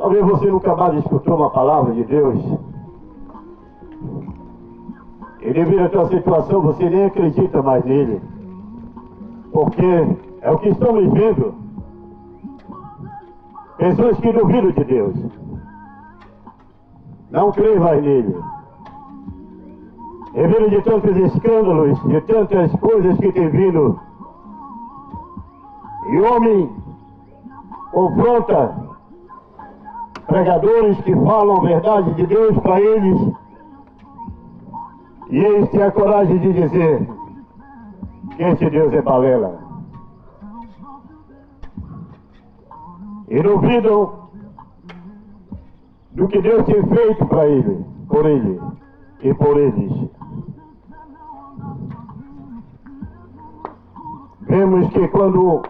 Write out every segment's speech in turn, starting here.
Talvez você nunca mais escutou uma palavra de Deus. E devido à tua situação, você nem acredita mais nele. Porque é o que estamos vendo. Pessoas que duvidam de Deus. Não creem mais nele. Devido de tantos escândalos, de tantas coisas que tem vindo. E o homem confronta pregadores que falam a verdade de Deus para eles. E eles têm a coragem de dizer que esse Deus é balela. E duvidam do que Deus tem feito para ele, por ele e por eles. Vemos que quando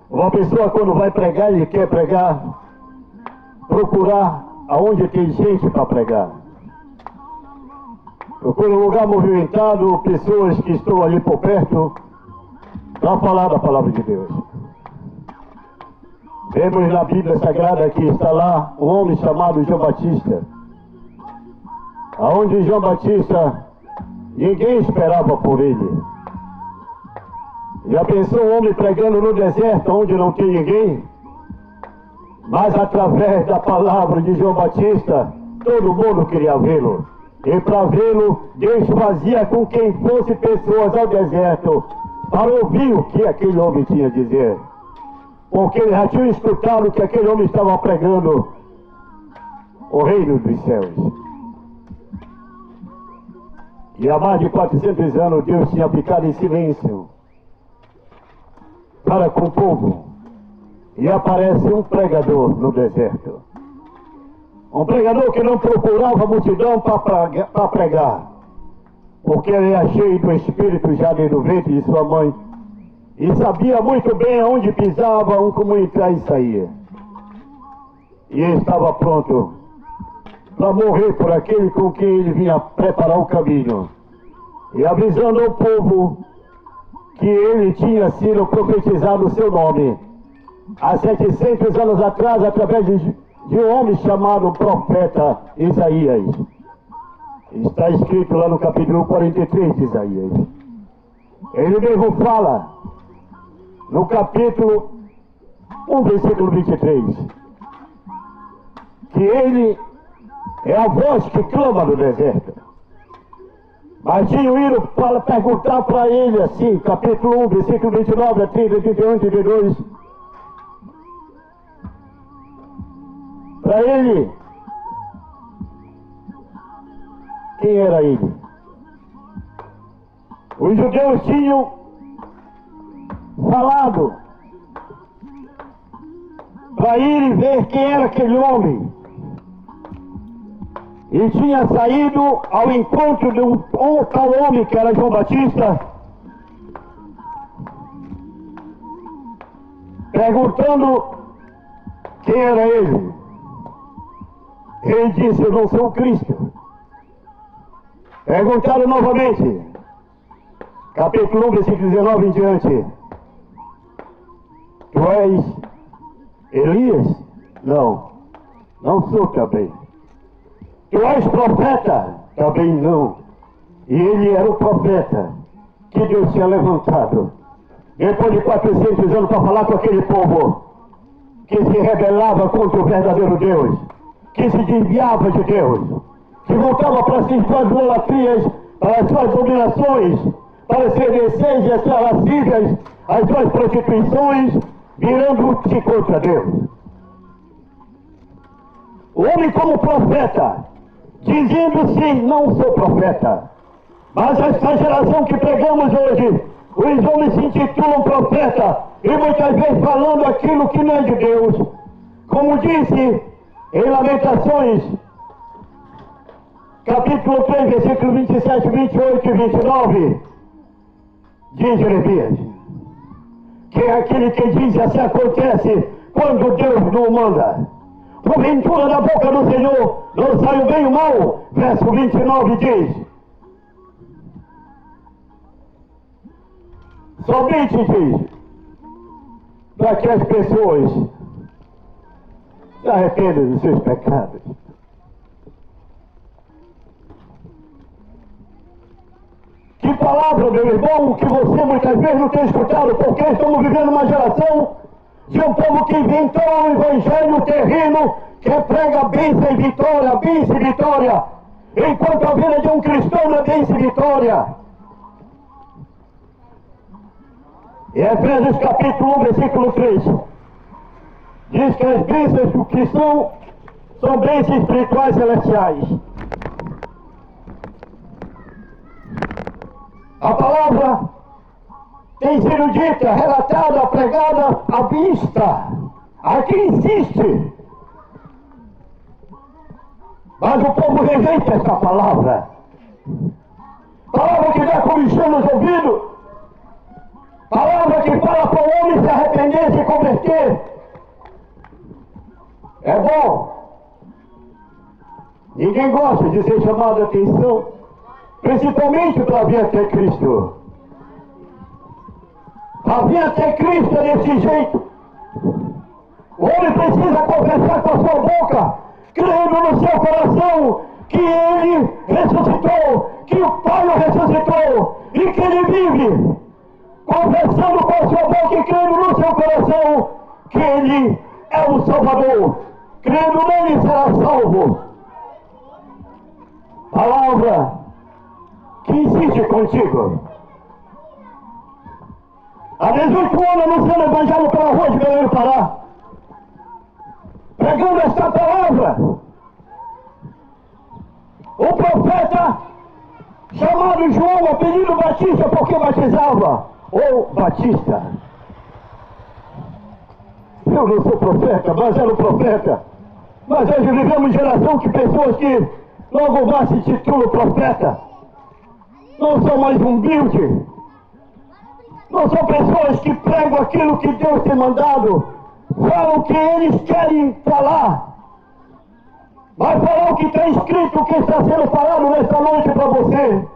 uma pessoa vai pregar, ele quer pregar, procurar aonde tem gente para pregar. Procura um lugar movimentado, pessoas que estão ali por perto, para falar da palavra de Deus. Vemos na Bíblia Sagrada que está lá um homem chamado João Batista. Aonde João Batista, ninguém esperava por ele. Já pensou um homem pregando no deserto, onde não tem ninguém? Mas através da palavra de João Batista, todo mundo queria vê-lo. E para vê-lo, Deus fazia com quem fosse pessoas ao deserto, para ouvir o que aquele homem tinha a dizer. Porque eles já tinham escutado que aquele homem estava pregando o reino dos céus. E há mais de 400 anos Deus tinha ficado em silêncio para com o povo. E aparece um pregador no deserto. Um pregador que não procurava a multidão para pregar. Porque ele era cheio do Espírito já desde o ventre de sua mãe. E sabia muito bem aonde pisava, como entrar e sair. E ele estava pronto para morrer por aquele com quem ele vinha preparar o caminho. E avisando ao povo que ele tinha sido profetizado o seu nome há 700 anos atrás, através de um homem chamado profeta Isaías. Está escrito lá no capítulo 43 de Isaías. Ele mesmo fala no capítulo 1, versículo 23, que ele é a voz que clama no deserto. Mas tinham ido para perguntar para ele assim, capítulo 1, versículo 29 a 30, 31, 32, para ele, quem era ele? Os judeus tinham falado para ir e ver quem era aquele homem. E tinha saído ao encontro de um tal homem que era João Batista, perguntando quem era ele. Ele disse: eu não sou o Cristo. Perguntaram novamente, capítulo 1, versículo 19 em diante: tu és Elias? Não, não sou também. Tu és profeta? Também não. E ele era o profeta que Deus tinha levantado depois de 400 anos para falar com aquele povo que se rebelava contra o verdadeiro Deus, que se desviava de Deus, que voltava para si suas idolatrias, para as suas dominações, para os seus desejos, as suas lascívias, as suas prostituições, virando-se contra Deus. O homem como profeta, dizendo-se: não sou profeta. Mas essa geração que pregamos hoje, os homens se intitulam profeta, e muitas vezes falando aquilo que não é de Deus. Como disse em Lamentações, capítulo 3, versículo 27, 28 e 29, diz Jeremias, que é aquele que diz assim acontece quando Deus não manda. Porventura da boca do Senhor não sai o bem e o mal. Verso 29 diz: somente diz, para que as pessoas se arrependam dos seus pecados. Que palavra, meu irmão, que você muitas vezes não tem escutado, porque estamos vivendo uma geração de um povo que inventou um evangelho terreno que prega bênção e vitória, enquanto a vida de um cristão não é bênção e vitória. Em Efésios capítulo 1, versículo 3, diz que as bênçãos do cristão são bênçãos espirituais celestiais. A palavra tem sido dita, relatada, pregada à vista. Aqui insiste. Mas o povo rejeita essa palavra. Palavra que dá comichão nos ouvidos. Palavra que fala para o homem se arrepender, se converter. É bom. Ninguém gosta de ser chamado a atenção, principalmente para vir até Cristo. Para vir até Cristo é desse jeito. O homem precisa confessar com a sua boca, crendo no seu coração que Ele ressuscitou, que o Pai o ressuscitou e que Ele vive. Confessando com a sua boca e crendo no seu coração que Ele é o Salvador. Crendo nele será salvo. Palavra que insiste contigo. Há 18 anos anunciando o evangelho pela rua de Belém do Pará, pregando esta palavra. O profeta chamado João, apelido Batista, porque batizava, ou Batista. Eu não sou profeta, mas era o profeta. Mas hoje vivemos geração de pessoas que logo mais se titulam profeta. Não são mais humildes. Não são pessoas que pregam aquilo que Deus tem mandado. Falam o que eles querem falar. Vai falar o que está escrito, o que está sendo falado nesta noite para você.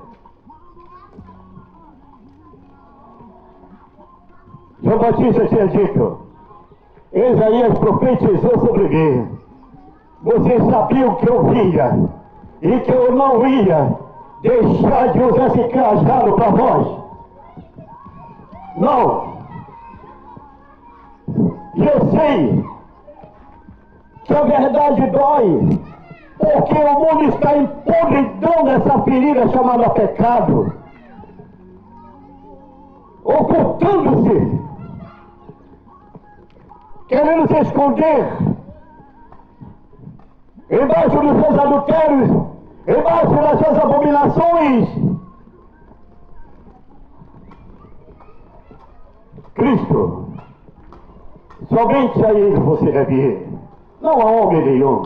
João Batista tinha dito: Isaías profetizou sobre mim. Vocês sabiam que eu via e que eu não ia deixar de usar esse cajado para vós. Não. E eu sei que a verdade dói, porque o mundo está em podridão dessa ferida chamada pecado, ocultando-se, querendo se esconder embaixo dos seus adultérios, embaixo das suas abominações. Cristo, somente a Ele você deve ir, não a homem nenhum.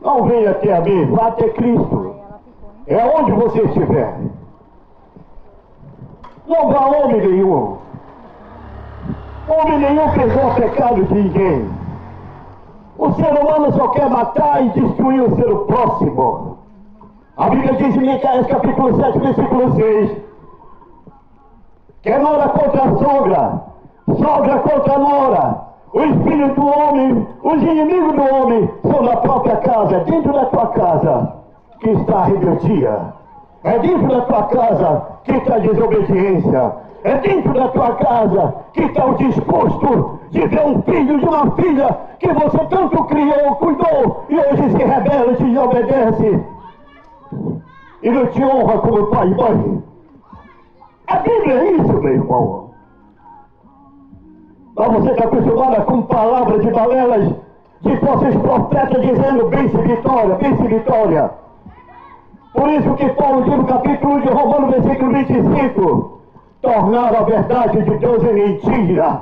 Não venha até a mim, vá até Cristo. É onde você estiver. Não vá a homem nenhum. Homem nenhum perdoa o pecado de ninguém. O ser humano só quer matar e destruir o ser próximo. A Bíblia diz em Miqueias capítulo 7, versículo 6, que é nora contra a sogra contra a nora. Os filhos do homem, os inimigos do homem são da própria casa. É dentro da tua casa que está a rebeldia. É dentro da tua casa que está a desobediência. É dentro da tua casa que está o desgosto de ver um filho de uma filha que você tanto criou, cuidou, e hoje se rebela e te obedece e não te honra como pai e mãe. A Bíblia é isso, meu irmão. Mas você está acostumado com palavras de balelas de falsos profetas dizendo bênção e vitória, bênção e vitória. Por isso que Paulo diz no capítulo 1 de Romanos, versículo 25, tornar a verdade de Deus em mentira.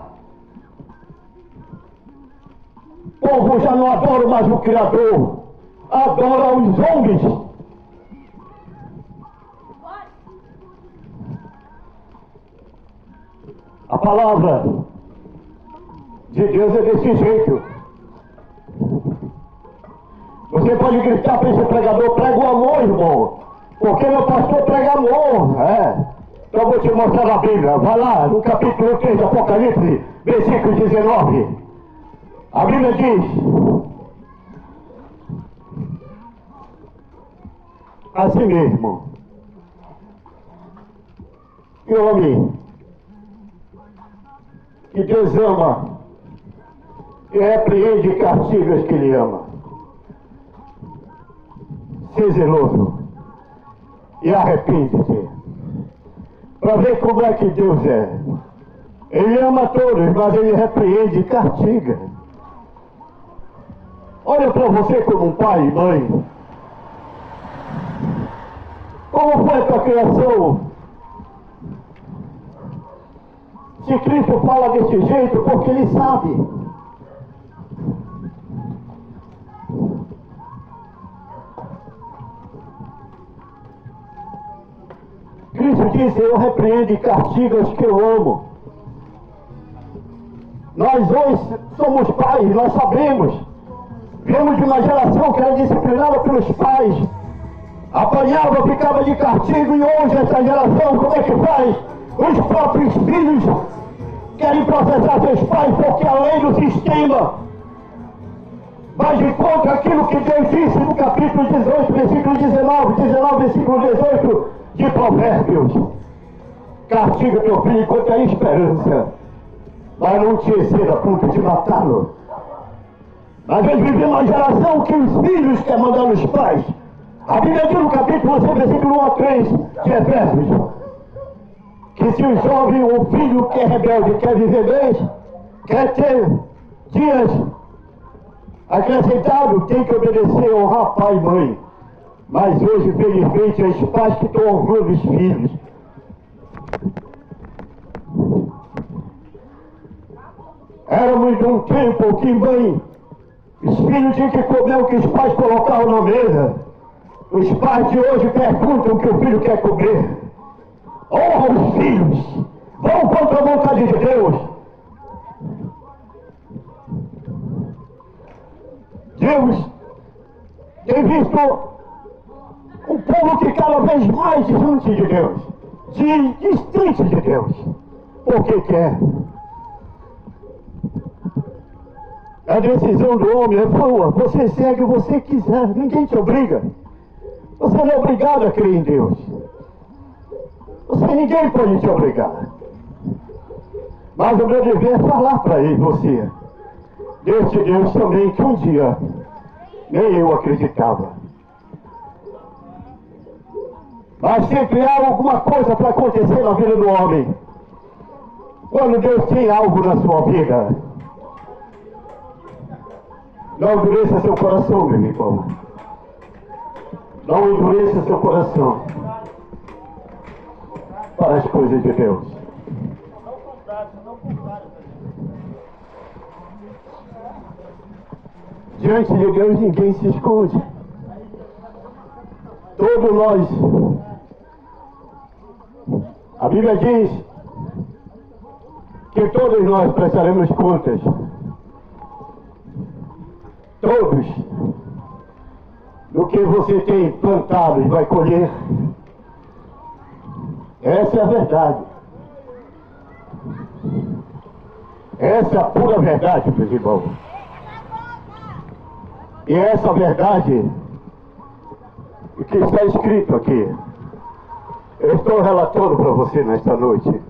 O povo já não adora mais o Criador, adora os homens. A palavra de Deus é desse jeito. Você pode gritar para esse pregador: prega o amor, irmão, porque meu pastor prega amor. Então eu vou te mostrar na Bíblia. Vai lá no capítulo 3 do Apocalipse, versículo 19. A Bíblia diz assim mesmo: que o homem que Deus ama e repreende e castiga os que Ele ama. Seja zeloso e arrepende-te, para ver como é que Deus é. Ele ama todos, mas Ele repreende e castiga. Olha para você como um pai e mãe. Como foi a tua criação? Se Cristo fala desse jeito, porque Ele sabe. Cristo disse: eu repreendo e castigo os que eu amo. Nós hoje somos pais, nós sabemos. Viemos de uma geração que era disciplinada pelos pais. Apanhava, ficava de castigo, e hoje essa geração, como é que faz? Os próprios filhos querem processar seus pais, porque a lei do sistema vai de contra aquilo que Deus disse no capítulo 18, versículo 19, versículo 18 de Provérbios. Castiga teu filho enquanto há esperança, mas não te exceda a ponto de matá-lo. Às vezes vivemos uma geração que os filhos querem mandar nos pais. A Bíblia diz no capítulo 11, versículo 1 a 3 de Efésios, que se o jovem ou filho que é rebelde quer viver bem, quer ter dias acrescentados, tem que obedecer, honrar pai e mãe. Mas hoje, felizmente, os pais que estão honrando os filhos. Éramos de um tempo que mãe, os filhos tinham que comer o que os pais colocavam na mesa. Os pais de hoje perguntam o que o filho quer comer. Honra os filhos. Vão contra a vontade de Deus. Deus tem visto um povo que cada vez mais distante de Deus. Distante de Deus. Porque quer. A decisão do homem é boa. Você segue o que você quiser. Ninguém te obriga. Você não é obrigado a crer em Deus. Ninguém pode te obrigar. Mas o meu dever é falar para ele, você, desse Deus também que um dia nem eu acreditava. Mas sempre há alguma coisa para acontecer na vida do homem. Quando Deus tem algo na sua vida, não endureça seu coração, meu irmão. Não endureça seu coração para as coisas de Deus. Diante de Deus ninguém se esconde. Todos nós. A Bíblia diz que todos nós prestaremos contas. Todos. Do que você tem plantado e vai colher. Essa é a verdade. Essa é a pura verdade, meus irmãos. E essa verdade que está escrito aqui, eu estou relatando para você nesta noite.